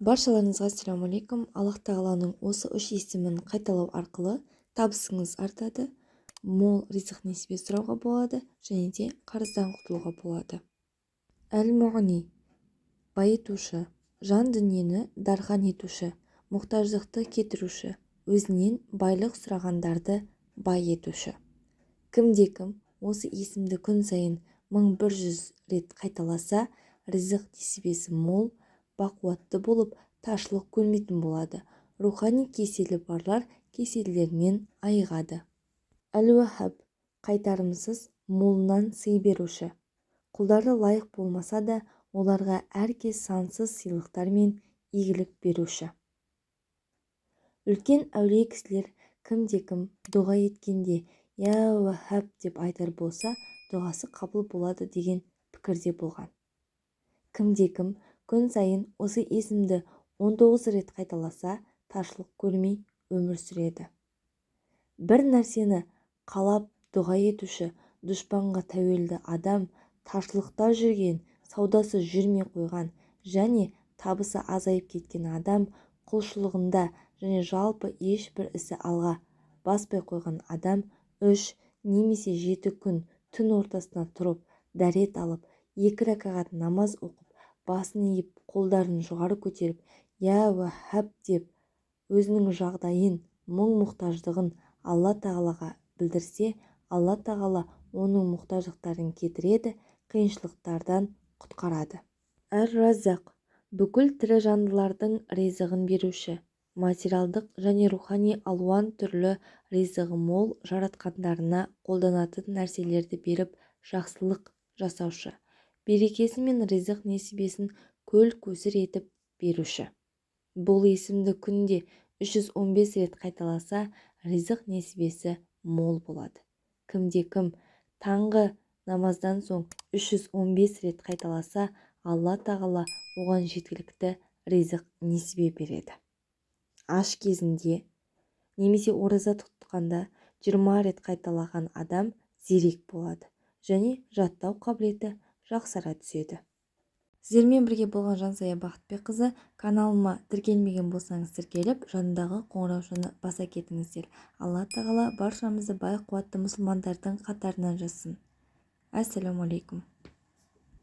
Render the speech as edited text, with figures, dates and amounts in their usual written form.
Баршаларыңызға ассалаумалейкум. Аллах тағаланың осы үш есімін қайталау арқылы табысыңыз артады, мол ризық несібе сұрауға болады және де қарыздан құтылуға болады. Әл-Муғни – байытушы, жан дүниені дархан етуші, мұқтаждықты кетіруші, өзінен байлық сұрағандарды бай етуші. Кімде-кім осы есімді күн сайын 1100 рет қайталаса, ризық несібесі мол, бақуатты болып, таршылық көрмейтін болады. Рухани кеселі барлар кеселдермен айығады. Әл-Уахаб – қайтарымсыз, молынан сый беруші. Құлдары лайық болмаса да, оларға әркез сансыз сыйлықтар мен игілік беруші. Үлкен әулие кісілер кімде-кім дұға еткенде «Я Уахаб» деп айтар болса, дұғасы қабыл болады деген пікірде болған. Кімде-кім күн сайын осы есімді 19 рет қайталаса, таршылық көрмей өмір сүреді. Бір нәрсені қалап дұға етуші, дұшпанға тәуелді адам, таршылықта жүрген, саудасы жүрмей қойған және табысы азайып кеткен адам, құлшылығында және жалпы ешбір ісі алға баспай қойған адам 3 немесе 7 күн түн ортасына тұрып, дәрет алып, 2 рәкағат намаз оқып, басын иіп, қолдарын жоғары көтеріп, «Я Уахаб» деп өзінің жағдайын, мұң-мұқтаждығын Алла тағалаға білдірсе, Алла тағала оның мұқтаждықтарын кетіреді, қиыншылықтардан құтқарады. Әр-Раззақ – бүкіл тірі жандылардың ризығын беруші, материалдық және рухани алуан түрлі ризығы мол жаратқандарына қолданатын нәрселерді беріп, жақсылық жасаушы, берекесі мен ризық несібесін көл-көсір етіп беруші. Бұл есімді күнде 315 рет қайталаса, ризық несібесі мол болады. Кімде-кім таңғы намаздан соң 315 рет қайталаса, Алла тағала оған жеткілікті ризық несібе береді. Аш кезінде немесе ораза тұтқанда 20 рет қайталаған адам зерек болады және жаттау қабілеті жақсара түседі. Сіздермен бірге болған Жансая Бақытбекқызы. Каналыма тіркелмеген болсаңыз тіркеліп, жанындағы қоңыраушаны баса кетіңіздер. Алла тағала баршамызды бай қуатты мұсылмандардың қатарынан жазсын. Ассалаумалейкум.